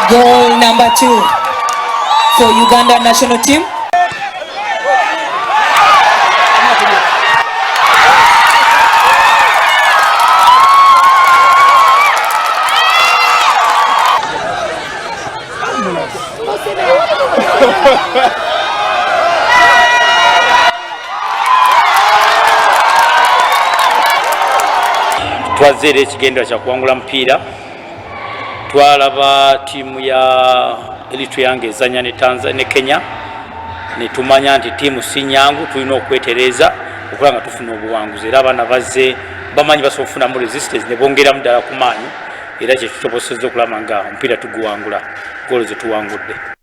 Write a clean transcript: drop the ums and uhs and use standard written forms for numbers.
Goal number 2 for Uganda national team. Twazere ekigendo kya kuwangula mupiira. Twalaba tiimu ya Eritrea ezanya ne Kenya, ne tumanya nti tiimu si nyangu, tulina okwetereza okuba nga tufuna obuwanguzi, era abaana bazze bamanyi basobola okufunamu resistance ne bongeramu ddala ku maanyi, era kye kitusobozesezza okulaba nga omupiira tuguwangula goolo ze tuwangudde.